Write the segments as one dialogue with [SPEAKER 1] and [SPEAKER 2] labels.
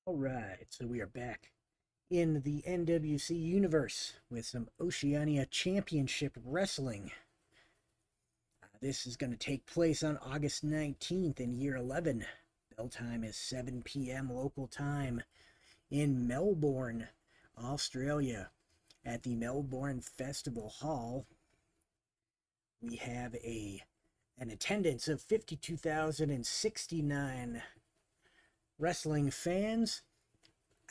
[SPEAKER 1] All right, so we are back in the NWC universe with some Oceania Championship Wrestling. This is going to take place on August 19th in year 11. Bell time is 7 p.m. local time in Melbourne, Australia. At the Melbourne Festival Hall, we have an attendance of 52,069 wrestling fans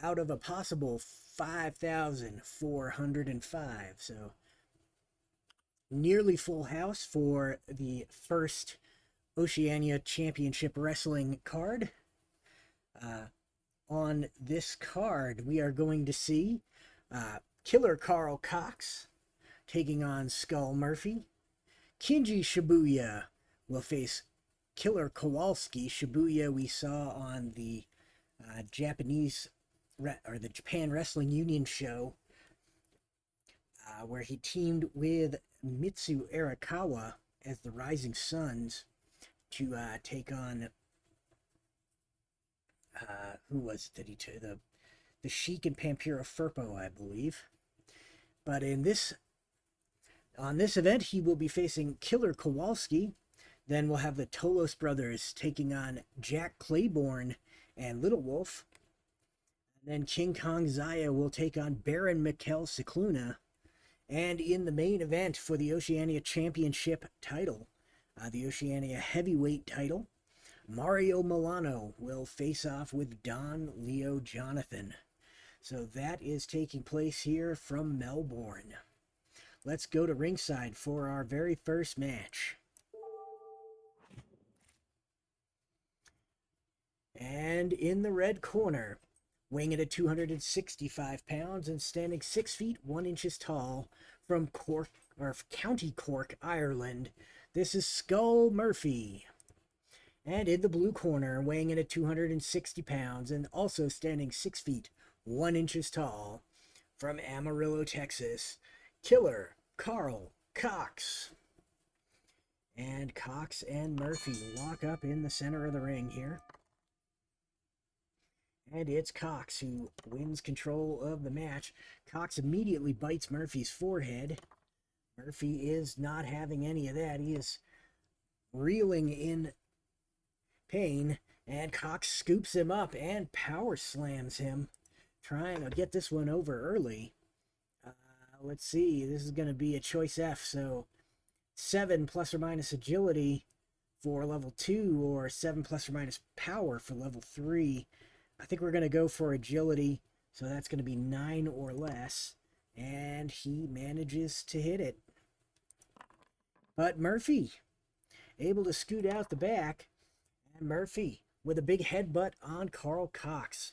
[SPEAKER 1] out of a possible 5,405. So nearly full house for the first Oceania Championship Wrestling card. On this card, we are going to see Killer Carl Cox taking on Skull Murphy. Kinji Shibuya will face Killer Kowalski. Shibuya we saw on the Japanese or the Japan Wrestling Union show, where he teamed with Mitsu Arakawa as the Rising Suns to take on who was it that he took, the Sheik and Pampiro Firpo, I believe. But on this event, he will be facing Killer Kowalski. Then we'll have the Tolos brothers taking on Jack Claiborne and Little Wolf. And then King Kong Zaya will take on Baron Mikel Cicluna. And in the main event for the Oceania Championship title, the Oceania Heavyweight title, Mario Milano will face off with Don Leo Jonathan. So that is taking place here from Melbourne. Let's go to ringside for our very first match. And in the red corner, weighing in at 265 pounds and standing 6 feet 1 inches tall, from Cork, or County Cork, Ireland, this is Skull Murphy. And in the blue corner, weighing in at 260 pounds and also standing 6 feet 1 inches tall, from Amarillo, Texas, Killer Carl Cox. And Cox and Murphy lock up in the center of the ring here. And it's Cox who wins control of the match. Cox immediately bites Murphy's forehead. Murphy is not having any of that. He is reeling in pain. And Cox scoops him up and power slams him, trying to get this one over early. Let's see. This is going to be a choice F. So 7 plus or minus agility for level 2, or 7 plus or minus power for level 3. I think we're going to go for agility, so that's going to be 9 or less, and he manages to hit it. But Murphy, able to scoot out the back, and Murphy with a big headbutt on Carl Cox.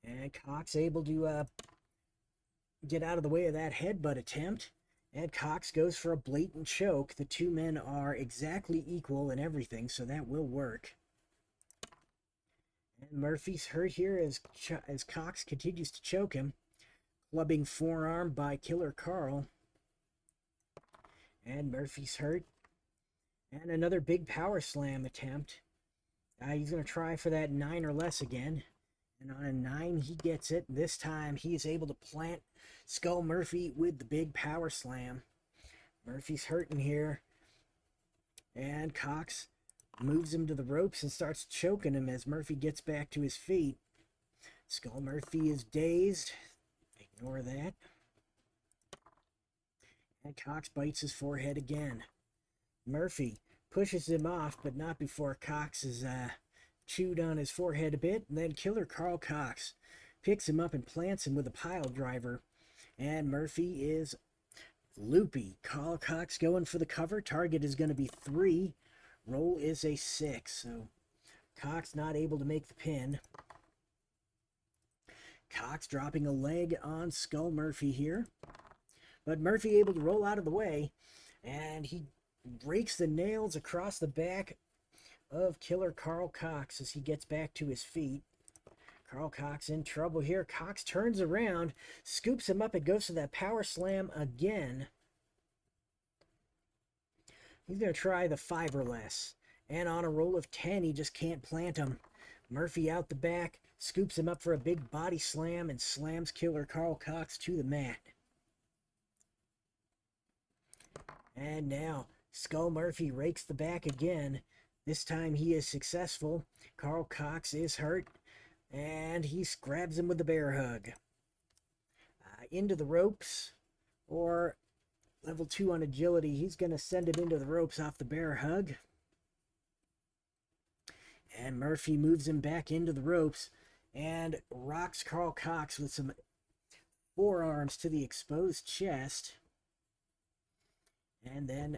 [SPEAKER 1] And Cox able to get out of the way of that headbutt attempt, and Cox goes for a blatant choke. The two men are exactly equal in everything, so that will work. And Murphy's hurt here as Cox continues to choke him. Clubbing forearm by Killer Carl. And Murphy's hurt. And another big power slam attempt. He's going to try for that 9 or less again. And on a 9, he gets it. This time, he is able to plant Skull Murphy with the big power slam. Murphy's hurting here. And Cox moves him to the ropes and starts choking him as Murphy gets back to his feet. Skull Murphy is dazed. Ignore that. And Cox bites his forehead again. Murphy pushes him off, but not before Cox is chewed on his forehead a bit. And then Killer Carl Cox picks him up and plants him with a pile driver. And Murphy is loopy. Carl Cox going for the cover. Target is going to be 3. Roll is a 6, so Cox not able to make the pin. Cox dropping a leg on Skull Murphy here. But Murphy able to roll out of the way, and he rakes the nails across the back of Killer Carl Cox as he gets back to his feet. Carl Cox in trouble here. Cox turns around, scoops him up, and goes for that power slam again. He's going to try the 5 or less. And on a roll of 10, he just can't plant him. Murphy out the back, scoops him up for a big body slam, and slams killer Carl Cox to the mat. And now, Skull Murphy rakes the back again. This time he is successful. Carl Cox is hurt, and he grabs him with the bear hug. Into the ropes, or level 2 on agility. He's going to send him into the ropes off the bear hug. And Murphy moves him back into the ropes and rocks Carl Cox with some forearms to the exposed chest. And then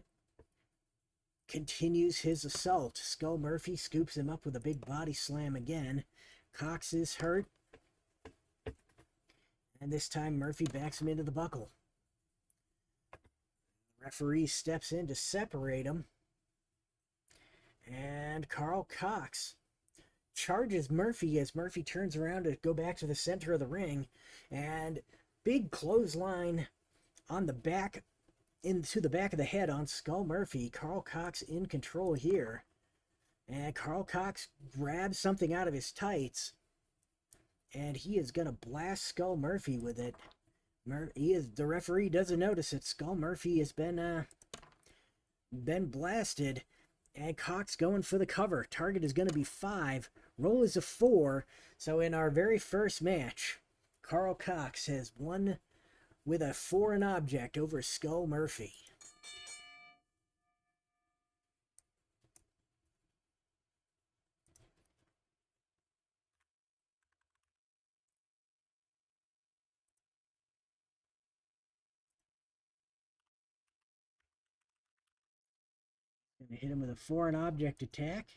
[SPEAKER 1] continues his assault. Skull Murphy scoops him up with a big body slam again. Cox is hurt. And this time Murphy backs him into the buckle. The referee steps in to separate him. And Carl Cox charges Murphy as Murphy turns around to go back to the center of the ring. And big clothesline on the back, into the back of the head on Skull Murphy. Carl Cox in control here. And Carl Cox grabs something out of his tights. And he is going to blast Skull Murphy with it. The referee doesn't notice it. Skull Murphy has been blasted. And Cox going for the cover. Target is going to be 5. Roll is a 4. So in our very first match, Carl Cox has won with a foreign object over Skull Murphy. Going to hit him with a foreign object attack.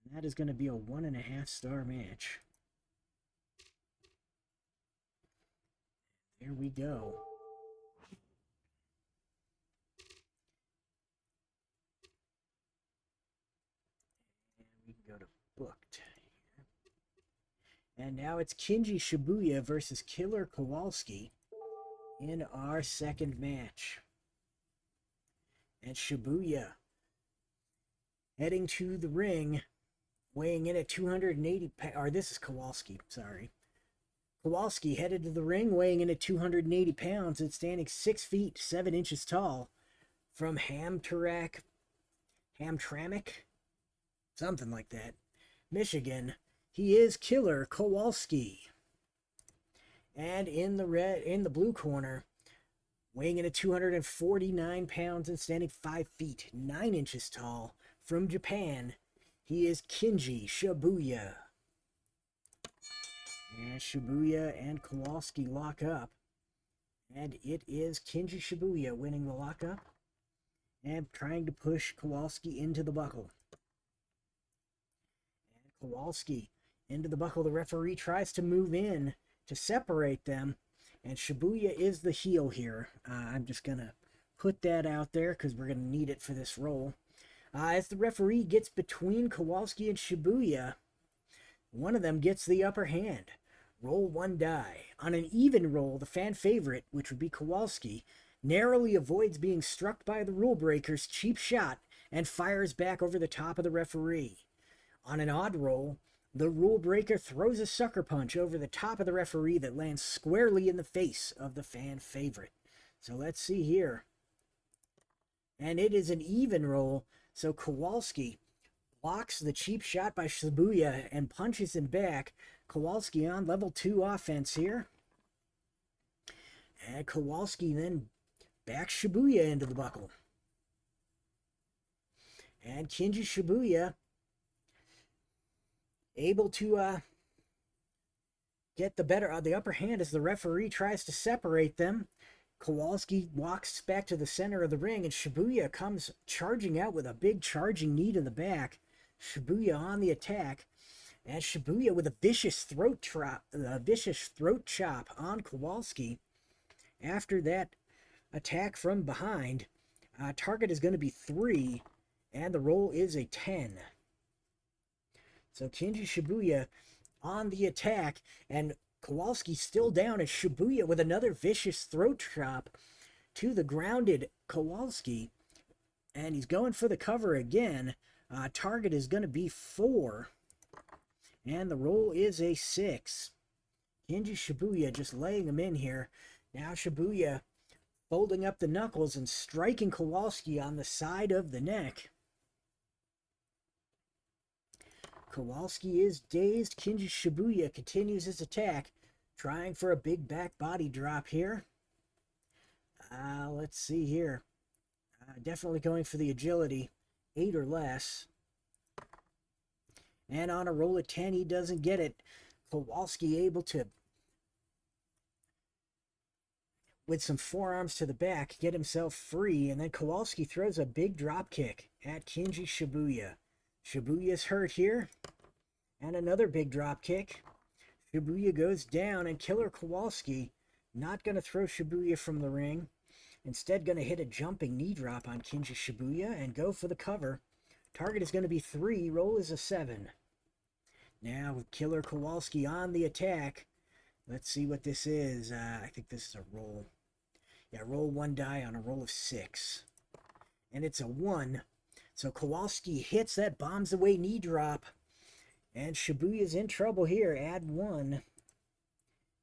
[SPEAKER 1] And that is going to be a 1.5 star match. There we go. And we can go to booked here. And now it's Kinji Shibuya versus Killer Kowalski in our second match. And Shibuya heading to the ring, weighing in at 280 pounds, or this is Kowalski, sorry. Kowalski headed to the ring, weighing in at 280 pounds and standing 6 feet 7 inches tall, from Hamtramck, something like that, Michigan. He is Killer Kowalski. And in the blue corner, weighing in at 249 pounds and standing 5 feet 9 inches tall, from Japan, he is Kinji Shibuya. And Shibuya and Kowalski lock up. And it is Kinji Shibuya winning the lockup and trying to push Kowalski into the buckle. And Kowalski into the buckle. The referee tries to move in to separate them. And Shibuya is the heel here. I'm just going to put that out there because we're going to need it for this roll. As the referee gets between Kowalski and Shibuya, one of them gets the upper hand. Roll 1 die. On an even roll, the fan favorite, which would be Kowalski, narrowly avoids being struck by the rule breaker's cheap shot and fires back over the top of the referee. On an odd roll, the rule breaker throws a sucker punch over the top of the referee that lands squarely in the face of the fan favorite. So let's see here. And it is an even roll. So Kowalski blocks the cheap shot by Shibuya and punches him back. Kowalski on level 2 offense here. And Kowalski then backs Shibuya into the buckle. And Kinji Shibuya able to get the upper hand as the referee tries to separate them. Kowalski walks back to the center of the ring, and Shibuya comes charging out with a big charging knee to the back. Shibuya on the attack, and Shibuya with a vicious throat chop on Kowalski. After that attack from behind, target is going to be 3, and the roll is a 10. So Kinji Shibuya on the attack, and Kowalski still down, and Shibuya with another vicious throat chop to the grounded Kowalski. And he's going for the cover again. Target is going to be 4. And the roll is a 6. Kenji Shibuya just laying him in here. Now Shibuya folding up the knuckles and striking Kowalski on the side of the neck. Kowalski is dazed. Kenji Shibuya continues his attack, trying for a big back body drop here. Let's see here. Definitely going for the agility, 8 or less. And on a roll of 10, he doesn't get it. Kowalski able to, with some forearms to the back, get himself free. And then Kowalski throws a big drop kick at Kenji Shibuya. Shibuya's hurt here. And another big drop kick. Shibuya goes down, and Killer Kowalski not going to throw Shibuya from the ring. Instead, going to hit a jumping knee drop on Kenji Shibuya and go for the cover. Target is going to be 3. Roll is a 7. Now with Killer Kowalski on the attack. Let's see what this is. I think this is a roll. Yeah, roll 1 die on a roll of 6. And it's a 1. So Kowalski hits that bombs away knee drop. And Shibuya's in trouble here. Add 1.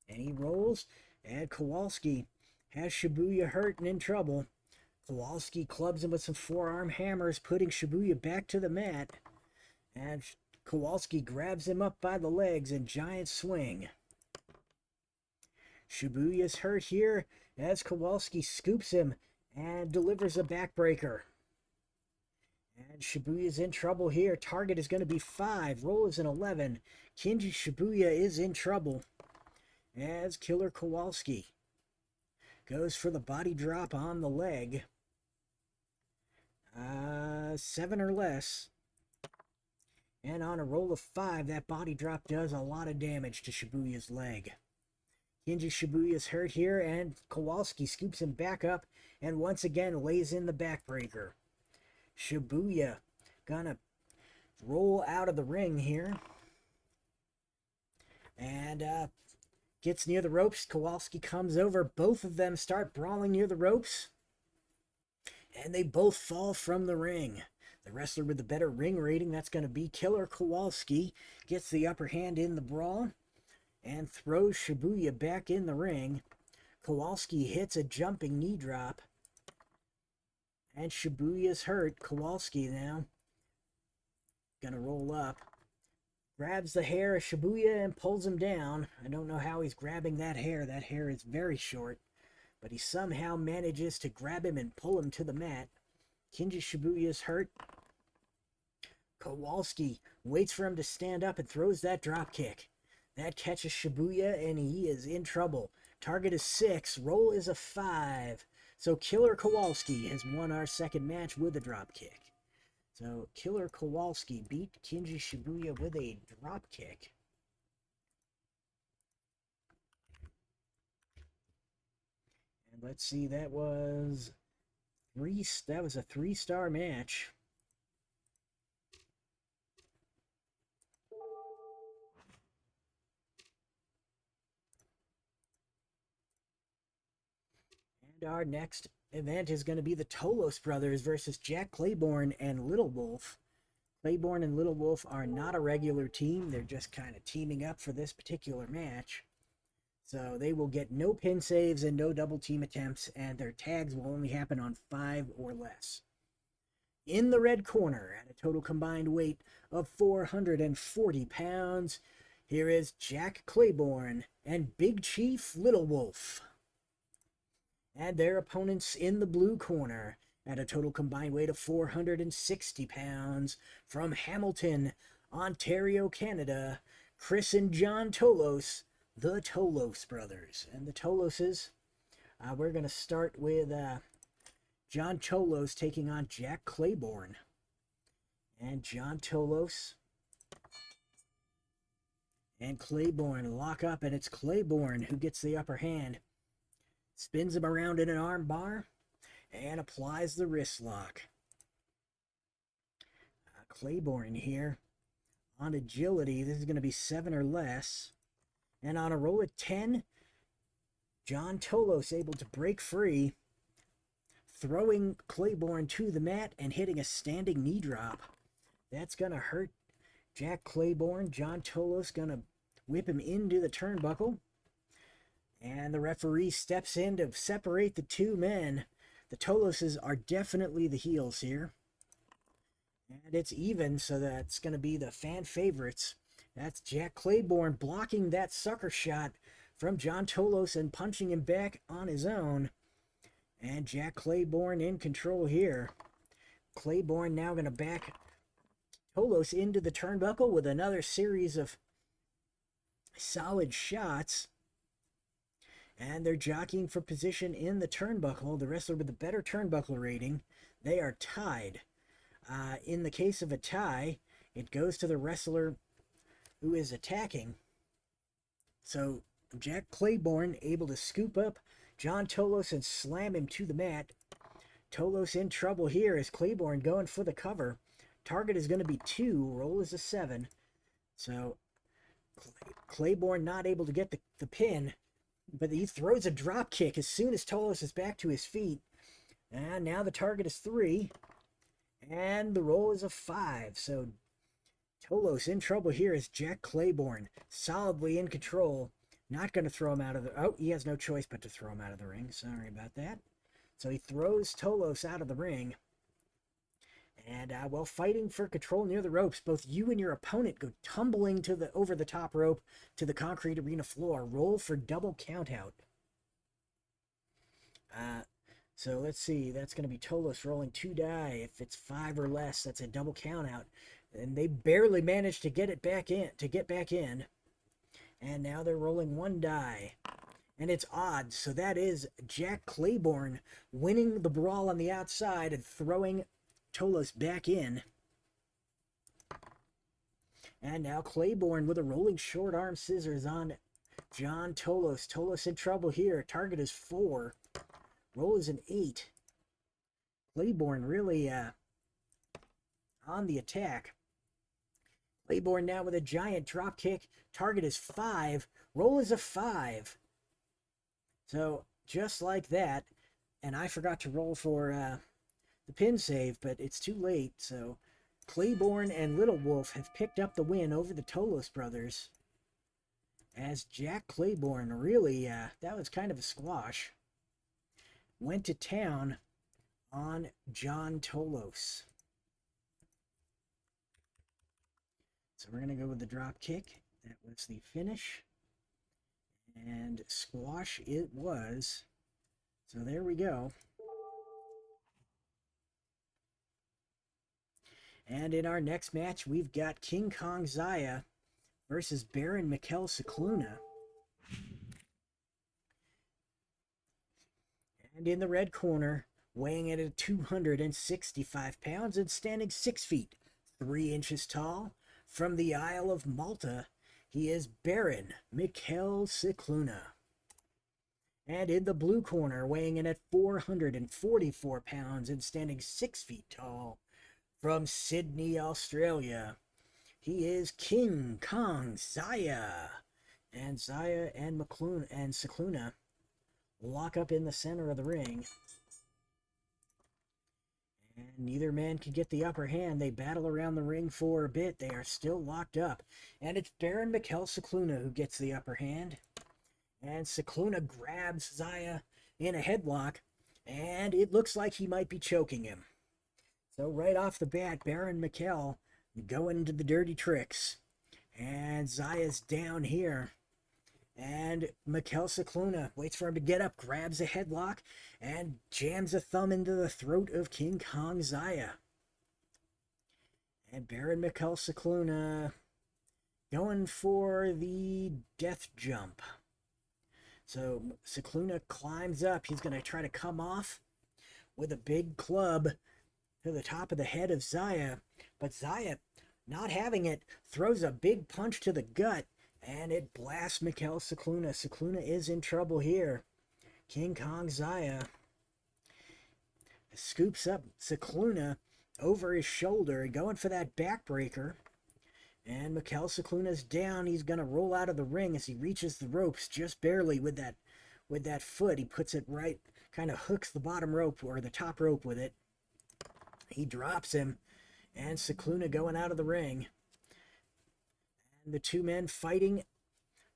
[SPEAKER 1] And he rolls. And Kowalski has Shibuya hurt and in trouble. Kowalski clubs him with some forearm hammers, putting Shibuya back to the mat. And Kowalski grabs him up by the legs and giant swing. Shibuya's hurt here as Kowalski scoops him and delivers a backbreaker. And Shibuya's in trouble here. Target is going to be 5. Roll is an 11. Kenji Shibuya is in trouble as Killer Kowalski goes for the body drop on the leg. 7 or less. And on a roll of 5, that body drop does a lot of damage to Shibuya's leg. Kenji Shibuya's hurt here, and Kowalski scoops him back up and once again lays in the backbreaker. Shibuya gonna roll out of the ring here. And gets near the ropes. Kowalski comes over. Both of them start brawling near the ropes. And they both fall from the ring. The wrestler with the better ring rating, that's going to be Killer Kowalski, gets the upper hand in the brawl and throws Shibuya back in the ring. Kowalski hits a jumping knee drop. And Shibuya's hurt. Kowalski now going to roll up. Grabs the hair of Shibuya and pulls him down. I don't know how he's grabbing that hair. That hair is very short. But he somehow manages to grab him and pull him to the mat. Kenji Shibuya's hurt. Kowalski waits for him to stand up and throws that drop kick. That catches Shibuya and he is in trouble. Target is 6. Roll is a 5. So Killer Kowalski has won our second match with a drop kick. So Killer Kowalski beat Kenji Shibuya with a drop kick. And let's see, that was a 3-star match. And our next event is going to be the Tolos brothers versus Jack Claiborne and Little Wolf. Claiborne and Little Wolf are not a regular team. They're just kind of teaming up for this particular match. So they will get no pin saves and no double team attempts, and their tags will only happen on 5 or less. In the red corner, at a total combined weight of 440 pounds, here is Jack Claiborne and Big Chief Little Wolf. And their opponents in the blue corner, at a total combined weight of 460 pounds, from Hamilton, Ontario, Canada, Chris and John Tolos, the Tolos brothers. And the Toloses, we're going to start with John Tolos taking on Jack Claiborne. And John Tolos and Claiborne lock up, and it's Claiborne who gets the upper hand. Spins him around in an arm bar and applies the wrist lock. Claiborne here on agility. This is going to be 7 or less. And on a roll of 10, John Tolos able to break free, throwing Claiborne to the mat and hitting a standing knee drop. That's going to hurt Jack Claiborne, John Tolos gonna whip him into the turnbuckle. And the referee steps in to separate the two men. The Toloses are definitely the heels here. And it's even, so that's going to be the fan favorites. That's Jack Claiborne blocking that sucker shot from John Tolos and punching him back on his own. And Jack Claiborne in control here. Claiborne now going to back Tolos into the turnbuckle with another series of solid shots. And they're jockeying for position in the turnbuckle. The wrestler with the better turnbuckle rating, they are tied. In the case of a tie, it goes to the wrestler who is attacking. So Jack Claiborne able to scoop up John Tolos and slam him to the mat. Tolos in trouble here as Claiborne going for the cover. Target is going to be 2. Roll is a 7. So Claiborne not able to get the pin. But he throws a drop kick as soon as Tolos is back to his feet. And now the target is 3. And the roll is a 5. So Tolos in trouble here as Jack Claiborne solidly in control. Not going to throw him out of the... Oh, he has no choice but to throw him out of the ring. Sorry about that. So he throws Tolos out of the ring. And while fighting for control near the ropes, both you and your opponent go tumbling to the over the top rope to the concrete arena floor. Roll for double count out. So let's see. That's going to be Tolos rolling 2 die. If it's 5 or less, that's a double count out. And they barely managed to get it back in. And now they're rolling 1 die. And it's odds. So that is Jack Claiborne winning the brawl on the outside and throwing Tolos back in. And now Claiborne with a rolling short arm scissors on John Tolos. Tolos in trouble here. Target is 4. Roll is an 8. Claiborne really on the attack. Claiborne now with a giant drop kick. Target is 5. Roll is a 5. So just like that. And I forgot to roll for the pin save, but it's too late. So Claiborne and Little Wolf have picked up the win over the Tolos brothers. As Jack Claiborne really, that was kind of a squash, went to town on John Tolos. So we're going to go with the drop kick. That was the finish. And squash it was. So there we go. And in our next match, we've got King Kong Zaya versus Baron Mikkel Cicluna. And in the red corner, weighing in at 265 pounds and standing 6 feet, 3 inches tall, from the Isle of Malta, he is Baron Mikkel Cicluna. And in the blue corner, weighing in at 444 pounds and standing 6 feet tall, from Sydney, Australia, he is King Kong Zaya. And Zaya and Cicluna lock up in the center of the ring. And neither man can get the upper hand. They battle around the ring for a bit. They are still locked up. And it's Baron Mikkel Cicluna who gets the upper hand. And Cicluna grabs Zaya in a headlock. And it looks like he might be choking him. So right off the bat, Baron Mikkel going to the dirty tricks. And Zaya's down here. And Mikkel Cicluna waits for him to get up, grabs a headlock, and jams a thumb into the throat of King Kong Zaya. And Baron Mikkel Cicluna going for the death jump. So Cicluna climbs up. He's going to try to come off with a big club to the top of the head of Zaya, but Zaya, not having it, throws a big punch to the gut, and it blasts Mikkel Cicluna. Cicluna is in trouble here. King Kong Zaya scoops up Cicluna over his shoulder, going for that backbreaker, and Mikkel Cicluna's down. He's going to roll out of the ring as he reaches the ropes just barely with that foot. He puts it right, kind of hooks the bottom rope or the top rope with it. He drops him, and Cicluna going out of the ring. And the two men fighting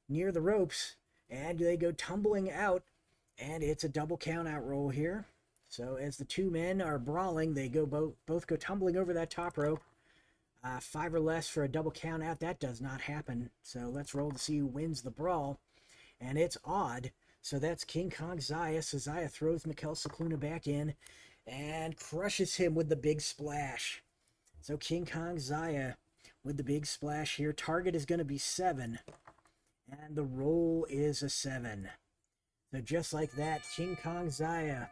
[SPEAKER 1] near the ropes, and they go tumbling out, and it's a double count out roll here. So as the two men are brawling, they go both go tumbling over that top rope. 5 or less for a double count out. That does not happen. So let's roll to see who wins the brawl. And it's odd. So that's King Kong Zaya. So Zaya throws Mikkel Cicluna back in and crushes him with the big splash. So King Kong Zaya with the big splash here. Target is going to be 7. And the roll is a 7. So just like that, King Kong Zaya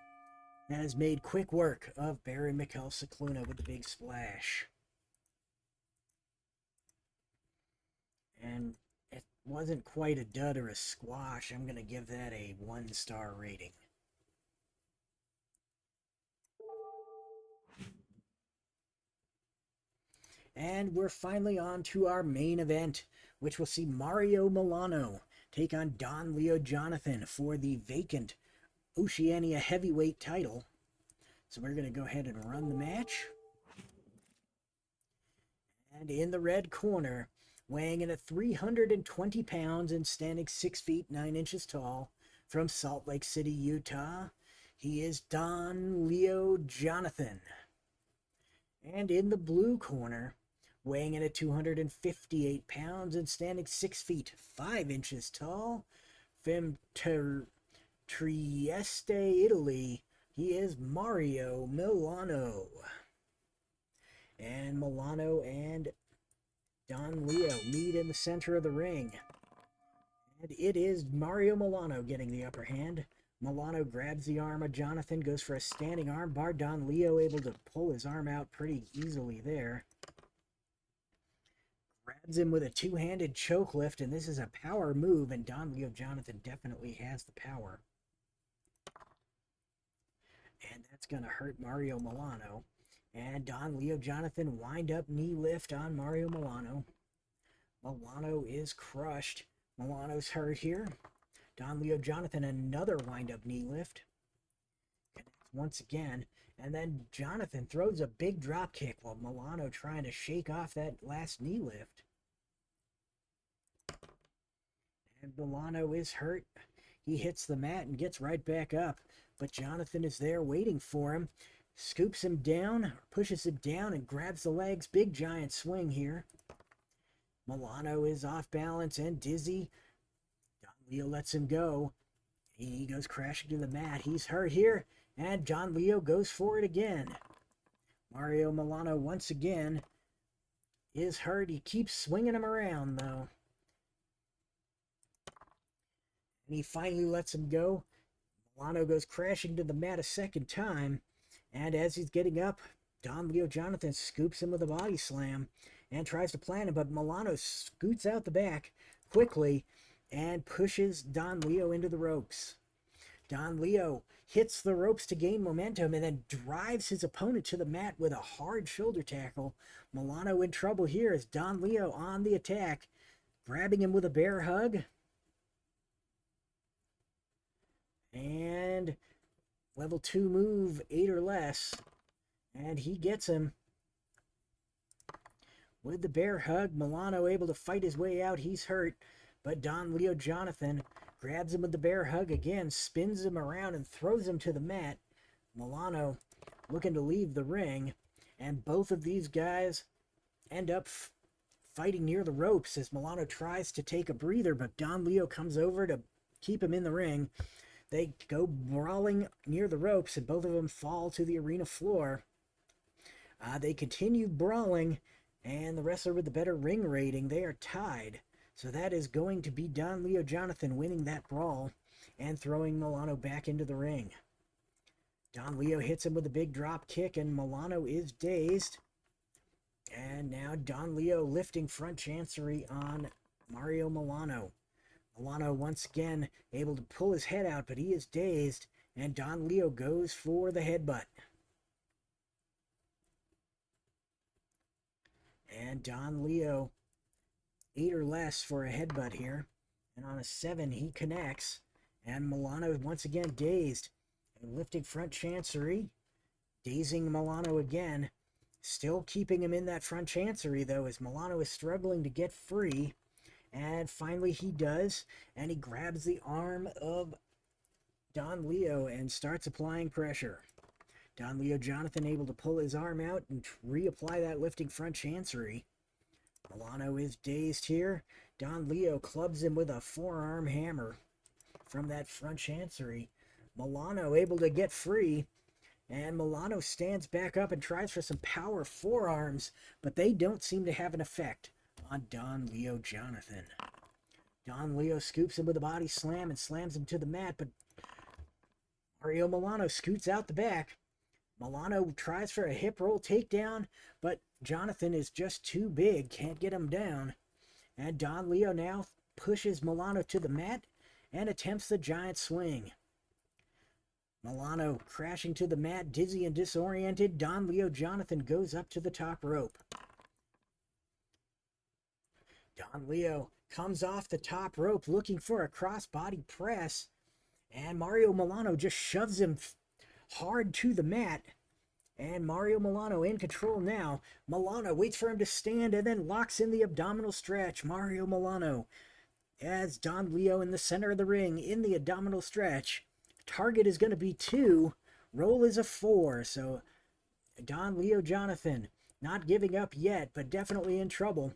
[SPEAKER 1] has made quick work of Baron Mikkel Cicluna with the big splash. And it wasn't quite a dud or a squash. I'm going to give that a 1-star rating. And we're finally on to our main event, which will see Mario Milano take on Don Leo Jonathan for the vacant Oceania Heavyweight title. So we're going to go ahead and run the match. And in the red corner, weighing in at 320 pounds and standing 6 feet 9 inches tall, from Salt Lake City, Utah, he is Don Leo Jonathan. And in the blue corner, weighing in at 258 pounds and standing 6 feet 5 inches tall, from Trieste, Italy, he is Mario Milano. And Milano and Don Leo meet in the center of the ring. And it is Mario Milano getting the upper hand. Milano grabs the arm of Jonathan, goes for a standing arm bar. Don Leo able to pull his arm out pretty easily there. Grabs him with a two-handed choke lift, and this is a power move, and Don Leo Jonathan definitely has the power. And that's going to hurt Mario Milano. And Don Leo Jonathan wind-up knee lift on Mario Milano. Milano is crushed. Milano's hurt here. Don Leo Jonathan, another wind-up knee lift. Once again. And then Jonathan throws a big drop kick while Milano trying to shake off that last knee lift. And Milano is hurt. He hits the mat and gets right back up. But Jonathan is there waiting for him. Scoops him down, pushes him down, and grabs the legs. Big giant swing here. Milano is off balance and dizzy. Don Leo lets him go. He goes crashing to the mat. He's hurt here, and Don Leo goes for it again. Mario Milano once again is hurt. He keeps swinging him around, though. And he finally lets him go. Milano goes crashing to the mat a second time. And as he's getting up, Don Leo Jonathan scoops him with a body slam and tries to plant him, but Milano scoots out the back quickly and pushes Don Leo into the ropes. Don Leo hits the ropes to gain momentum and then drives his opponent to the mat with a hard shoulder tackle. Milano in trouble here as Don Leo on the attack, grabbing him with a bear hug. And level 2 move, 8 or less. And he gets him with the bear hug. Milano able to fight his way out. He's hurt. But Don Leo Jonathan grabs him with the bear hug again, spins him around and throws him to the mat. Milano looking to leave the ring. And both of these guys end up fighting near the ropes as Milano tries to take a breather, but Don Leo comes over to keep him in the ring. They go brawling near the ropes, and both of them fall to the arena floor. They continue brawling, and the wrestler with the better ring rating, they are tied. So that is going to be Don Leo Jonathan winning that brawl and throwing Milano back into the ring. Don Leo hits him with a big drop kick, and Milano is dazed. And now Don Leo lifting front chancery on Mario Milano. Milano once again able to pull his head out, but he is dazed, and Don Leo goes for the headbutt. And Don Leo, 8 or less for a headbutt here. And on a 7, he connects. And Milano once again dazed. And lifting front chancery, dazing Milano again. Still keeping him in that front chancery, though, as Milano is struggling to get free. And finally he does, and he grabs the arm of Don Leo and starts applying pressure. Don Leo Jonathan able to pull his arm out and reapply that lifting front chancery. Milano is dazed here. Don Leo clubs him with a forearm hammer from that front chancery. Milano able to get free, and Milano stands back up and tries for some power forearms, but they don't seem to have an effect on Don Leo Jonathan. Don Leo scoops him with a body slam and slams him to the mat, but Mario Milano scoots out the back. Milano tries for a hip roll takedown, but Jonathan is just too big, can't get him down. And Don Leo now pushes Milano to the mat and attempts the giant swing. Milano crashing to the mat, dizzy and disoriented. Don Leo Jonathan goes up to the top rope. Don Leo comes off the top rope looking for a crossbody press, and Mario Milano just shoves him hard to the mat. And Mario Milano in control now. Milano waits for him to stand and then locks in the abdominal stretch. Mario Milano as Don Leo in the center of the ring in the abdominal stretch. Target is going to be 2. Roll is a 4. So Don Leo Jonathan not giving up yet, but definitely in trouble.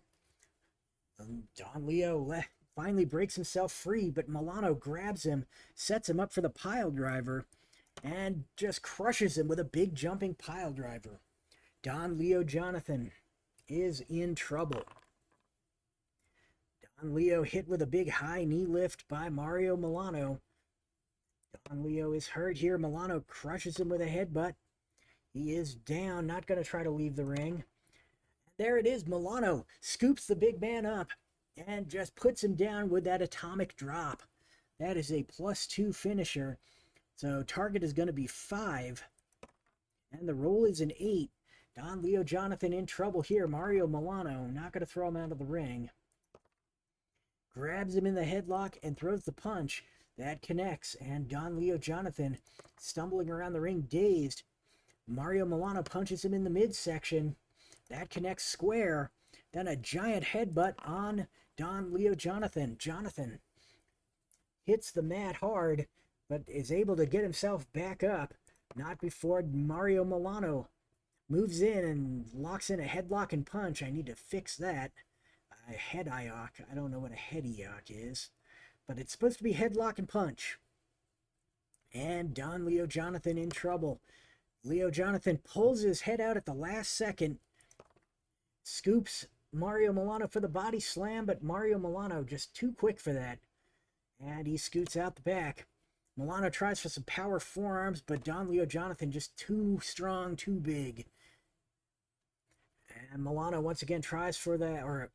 [SPEAKER 1] Don Leo finally breaks himself free, but Milano grabs him, sets him up for the pile driver, and just crushes him with a big jumping pile driver. Don Leo Jonathan is in trouble. Don Leo hit with a big high knee lift by Mario Milano. Don Leo is hurt here. Milano crushes him with a headbutt. He is down, not going to try to leave the ring. There it is. Milano scoops the big man up and just puts him down with that atomic drop. That is a +2 finisher. So target is going to be 5. And the roll is an 8. Don Leo Jonathan in trouble here. Mario Milano not going to throw him out of the ring. Grabs him in the headlock and throws the punch. That connects. And Don Leo Jonathan stumbling around the ring dazed. Mario Milano punches him in the midsection. That connects square. Then a giant headbutt on Don Leo Jonathan. Jonathan hits the mat hard, but is able to get himself back up. Not before Mario Milano moves in and locks in a headlock and punch. I need to fix that. A head ioc. I don't know what a head ioc is, but it's supposed to be headlock and punch. And Don Leo Jonathan in trouble. Leo Jonathan pulls his head out at the last second, scoops Mario Milano for the body slam, but Mario Milano just too quick for that. And he scoots out the back. Milano tries for some power forearms, but Don Leo Jonathan just too strong, too big. And Milano once again tries for Don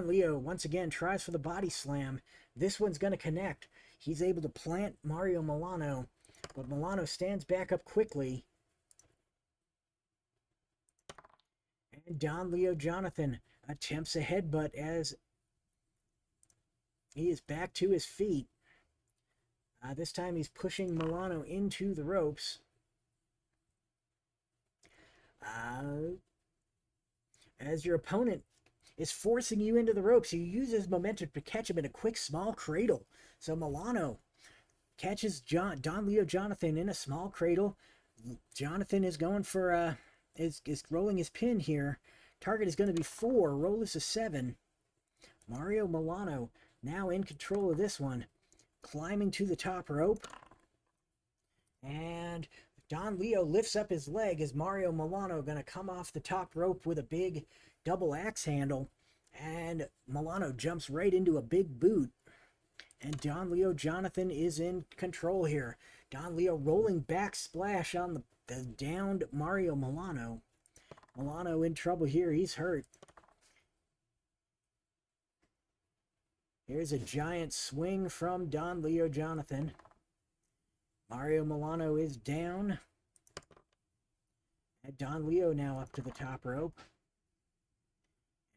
[SPEAKER 1] Leo once again tries for the body slam. This one's going to connect. He's able to plant Mario Milano, but Milano stands back up quickly. And Don Leo Jonathan attempts a headbutt as he is back to his feet. This time he's pushing Milano into the ropes. As your opponent is forcing you into the ropes, you use his momentum to catch him in a quick small cradle. So Milano catches Don Leo Jonathan in a small cradle. Jonathan is going for is rolling his pin here. Target is going to be 4. Roll is a 7. Mario Milano now in control of this one, climbing to the top rope. And Don Leo lifts up his leg as Mario Milano going to come off the top rope with a big double axe handle. And Milano jumps right into a big boot. And Don Leo Jonathan is in control here. Don Leo rolling back splash on the downed Mario Milano. Milano in trouble here. He's hurt. Here's a giant swing from Don Leo Jonathan. Mario Milano is down. And Don Leo now up to the top rope.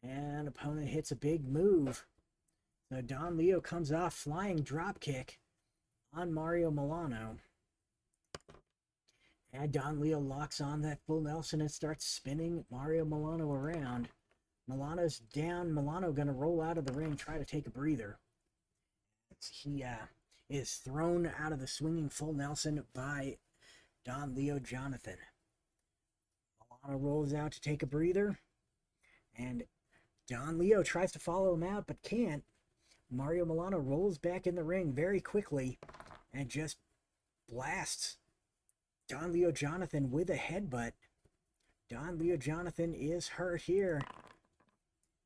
[SPEAKER 1] And opponent hits a big move. So Don Leo comes off flying drop kick on Mario Milano. And Don Leo locks on that full Nelson and starts spinning Mario Milano around. Milano's down. Milano going to roll out of the ring, try to take a breather. He is thrown out of the swinging full Nelson by Don Leo Jonathan. Milano rolls out to take a breather, and Don Leo tries to follow him out but can't. Mario Milano rolls back in the ring very quickly and just blasts Don Leo Jonathan with a headbutt. Don Leo Jonathan is hurt here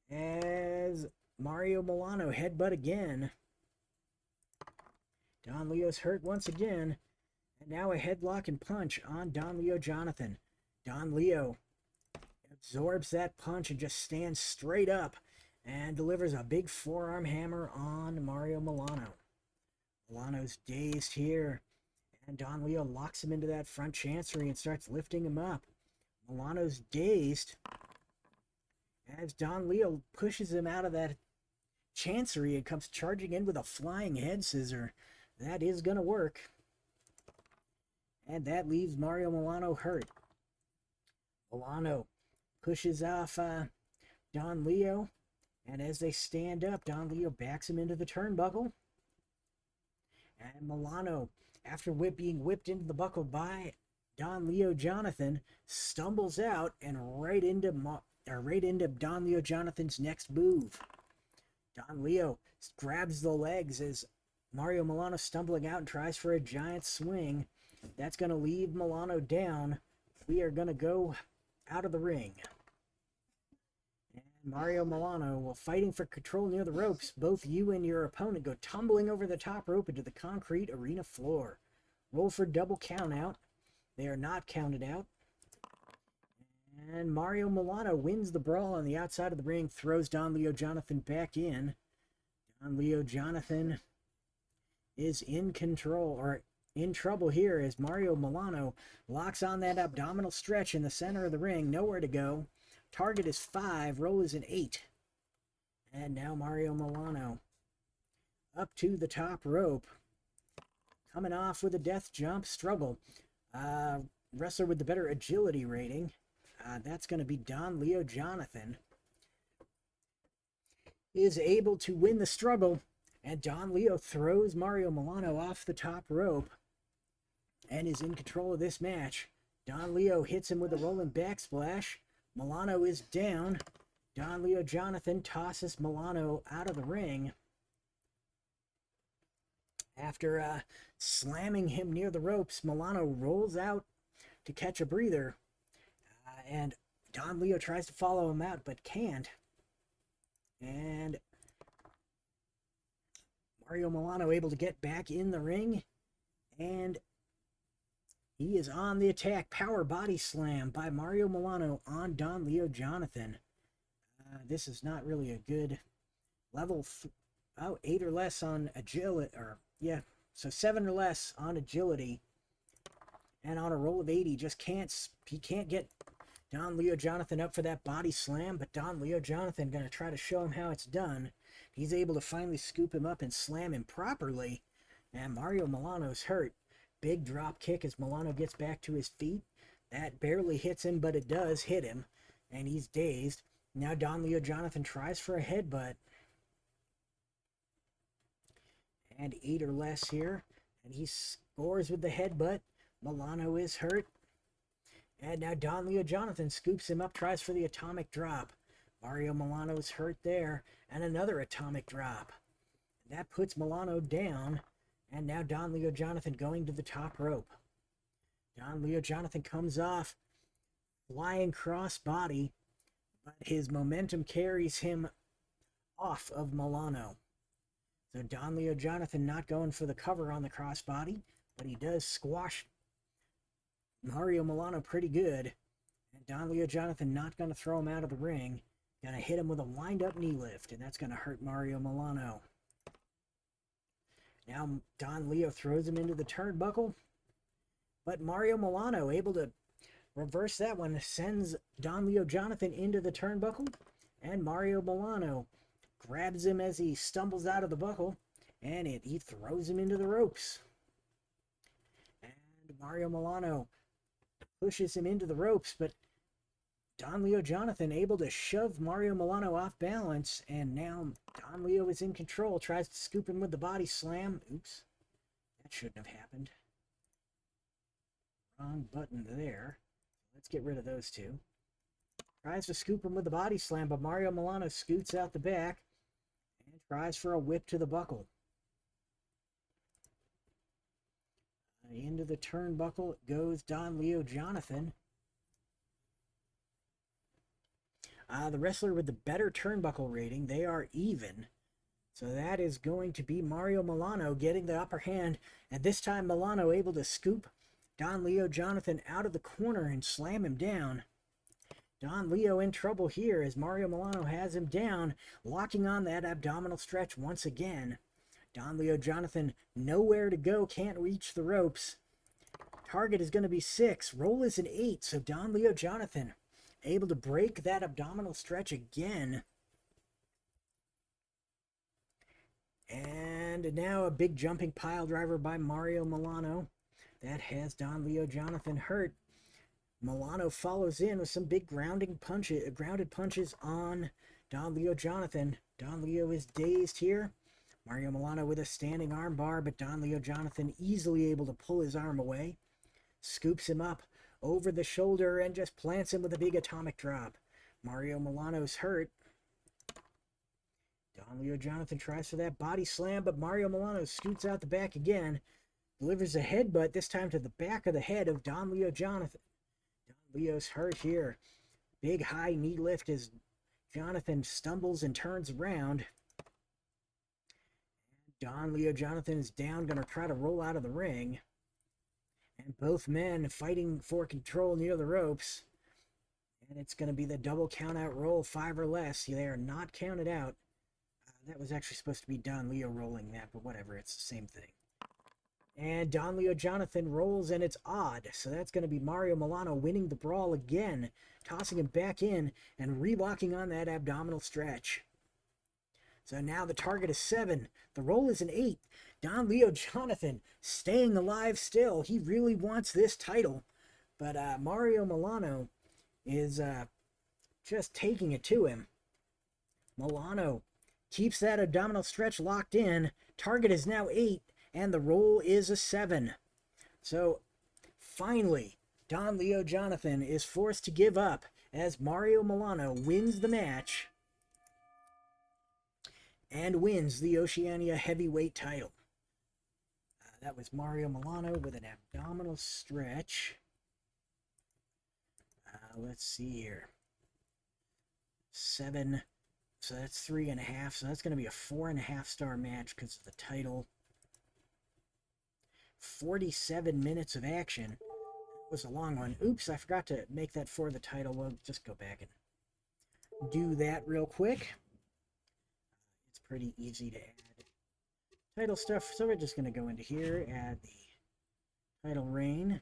[SPEAKER 1] as Mario Milano headbutt again. Don Leo's hurt once again, and now a headlock and punch on Don Leo Jonathan. Don Leo absorbs that punch and just stands straight up and delivers a big forearm hammer on Mario Milano. Milano's dazed here, and Don Leo locks him into that front chancery and starts lifting him up. Milano's dazed as Don Leo pushes him out of that chancery and comes charging in with a flying head scissor. That is going to work. And that leaves Mario Milano hurt. Milano pushes off Don Leo, and as they stand up, Don Leo backs him into the turnbuckle. And Milano, after being whipped into the buckle by Don Leo Jonathan, stumbles out and right into Don Leo Jonathan's next move. Don Leo grabs the legs as Mario Milano stumbling out and tries for a giant swing. That's going to leave Milano down. We are going to go out of the ring. And Mario Milano, while fighting for control near the ropes, both you and your opponent go tumbling over the top rope into the concrete arena floor. Roll for double count out. They are not counted out. And Mario Milano wins the brawl on the outside of the ring, throws Don Leo Jonathan back in. Don Leo Jonathan is in control, or in trouble here, as Mario Milano locks on that abdominal stretch in the center of the ring. Nowhere to go. Target is 5, roll is an 8. And now Mario Milano up to the top rope. Coming off with a death jump struggle. Wrestler with the better agility rating. That's going to be Don Leo Jonathan. Is able to win the struggle, and Don Leo throws Mario Milano off the top rope and is in control of this match. Don Leo hits him with a rolling backsplash. Milano is down. Don Leo Jonathan tosses Milano out of the ring. After slamming him near the ropes, Milano rolls out to catch a breather. And Don Leo tries to follow him out, but can't. And Mario Milano able to get back in the ring. And he is on the attack. Power body slam by Mario Milano on Don Leo Jonathan. This is not really a good level. 8 or less on agility. So 7 or less on agility. And on a roll of 80, he can't get Don Leo Jonathan up for that body slam, but Don Leo Jonathan going to try to show him how it's done. He's able to finally scoop him up and slam him properly, and Mario Milano's hurt. Big drop kick as Milano gets back to his feet. That barely hits him, but it does hit him, and he's dazed. Now Don Leo Jonathan tries for a headbutt. And 8 or less here, and he scores with the headbutt. Milano is hurt. And now Don Leo Jonathan scoops him up, tries for the atomic drop. Mario Milano is hurt there, and another atomic drop. That puts Milano down, and now Don Leo Jonathan going to the top rope. Don Leo Jonathan comes off, flying cross body, but his momentum carries him off of Milano. So Don Leo Jonathan not going for the cover on the crossbody, but he does squash Mario Milano pretty good. And Don Leo Jonathan not going to throw him out of the ring. Going to hit him with a wind-up knee lift, and that's going to hurt Mario Milano. Now Don Leo throws him into the turnbuckle, but Mario Milano able to reverse that one, sends Don Leo Jonathan into the turnbuckle, and Mario Milano grabs him as he stumbles out of the buckle, and he throws him into the ropes. And Mario Milano pushes him into the ropes, but Don Leo Jonathan able to shove Mario Milano off balance, and now Don Leo is in control, tries to scoop him with the body slam. Oops, that shouldn't have happened. Wrong button there. Let's get rid of those two. Tries to scoop him with the body slam, but Mario Milano scoots out the back and tries for a whip to the buckle. Into the turnbuckle goes Don Leo Jonathan. The wrestler with the better turnbuckle rating, they are even. So that is going to be Mario Milano getting the upper hand. And this time Milano able to scoop Don Leo Jonathan out of the corner and slam him down. Don Leo in trouble here as Mario Milano has him down, locking on that abdominal stretch once again. Don Leo Jonathan nowhere to go, can't reach the ropes. Target is going to be 6. Roll is an 8, so Don Leo Jonathan able to break that abdominal stretch again. And now a big jumping pile driver by Mario Milano. That has Don Leo Jonathan hurt. Milano follows in with some big grounded punches on Don Leo Jonathan. Don Leo is dazed here. Mario Milano with a standing arm bar, but Don Leo Jonathan easily able to pull his arm away. Scoops him up over the shoulder and just plants him with a big atomic drop. Mario Milano's hurt. Don Leo Jonathan tries for that body slam, but Mario Milano scoots out the back again. Delivers a headbutt, this time to the back of the head of Don Leo Jonathan. Don Leo's hurt here. Big high knee lift as Jonathan stumbles and turns around. Don Leo Jonathan is down, going to try to roll out of the ring. And both men fighting for control near the ropes. And it's going to be the double count-out roll, 5 or less. They are not counted out. That was actually supposed to be Don Leo rolling that, but whatever, it's the same thing. And Don Leo Jonathan rolls, and it's odd. So that's going to be Mario Milano winning the brawl again, tossing him back in and relocking on that abdominal stretch. So now the target is 7. The roll is an 8. Don Leo Jonathan staying alive still. He really wants this title. But Mario Milano is just taking it to him. Milano keeps that abdominal stretch locked in. Target is now 8, and the roll is a 7. So finally, Don Leo Jonathan is forced to give up as Mario Milano wins the match and wins the Oceania Heavyweight title. That was Mario Milano with an abdominal stretch. Let's see here. 7. So that's 3.5. So that's going to be a 4.5 star match because of the title. 47 minutes of action. That was a long one. Oops, I forgot to make that for the title. We'll just go back and do that real quick. It's pretty easy to add title stuff. So we're just going to go into here, add the title reign.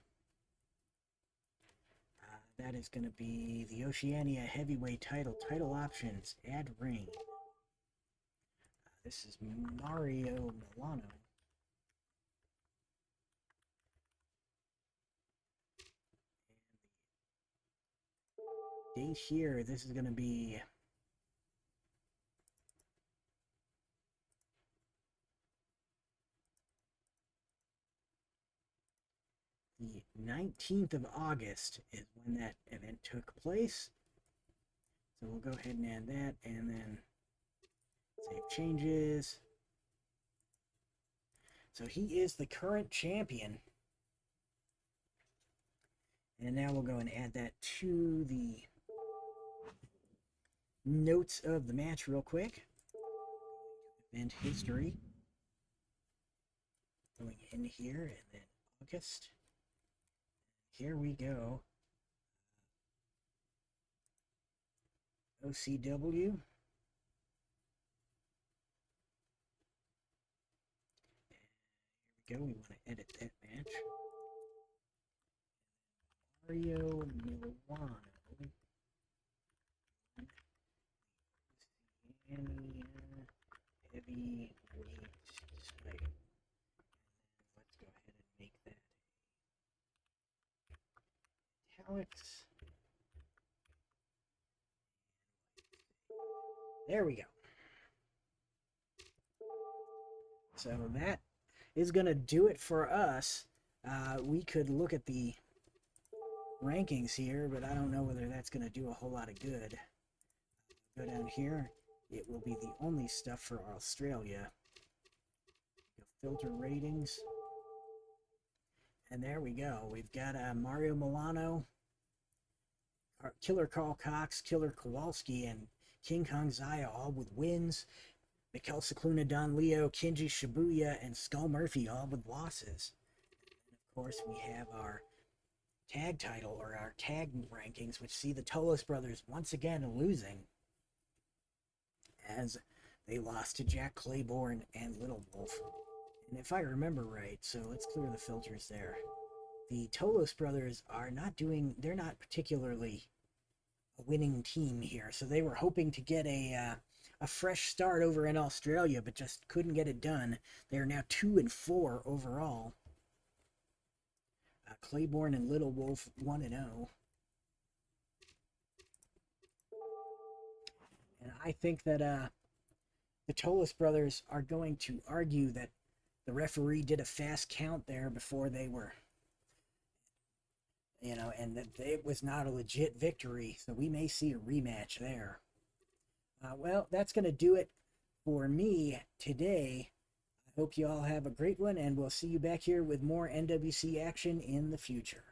[SPEAKER 1] That is going to be the Oceania Heavyweight title. Title options, add reign. This is Mario Milano. And the date here, this is going to be the 19th of August is when that event took place. So we'll go ahead and add that, and then save changes. So he is the current champion. And now we'll go and add that to the notes of the match real quick. Event history. Going in here, and then August. Here we go. OCW. Here we go. We want to edit that match. Mario Milano. Oceania Heavyweight title. Let's go ahead and make that italics. There we go. So that is going to do it for us. We could look at the rankings here, but I don't know whether that's going to do a whole lot of good. Go down here. It will be the only stuff for Australia. Filter ratings. And there we go. We've got Mario Milano, Killer Carl Cox, Killer Kowalski, and King Kong Zaya all with wins. Mikkel Cicluna, Don Leo, Kenji Shibuya, and Skull Murphy all with losses. And of course, we have our tag title, or our tag rankings, which see the Tolos brothers once again losing, as they lost to Jack Claiborne and Little Wolf. And if I remember right, so let's clear the filters there. The Tolos brothers are not doing, they're not particularly a winning team here, so they were hoping to get a fresh start over in Australia, but just couldn't get it done. They are now 2-4 overall. Claiborne and Little Wolf 1-0. And I think that the Tolos brothers are going to argue that the referee did a fast count there before they were, you know, and that it was not a legit victory. So we may see a rematch there. Well, that's going to do it for me today. I hope you all have a great one, and we'll see you back here with more NWC action in the future.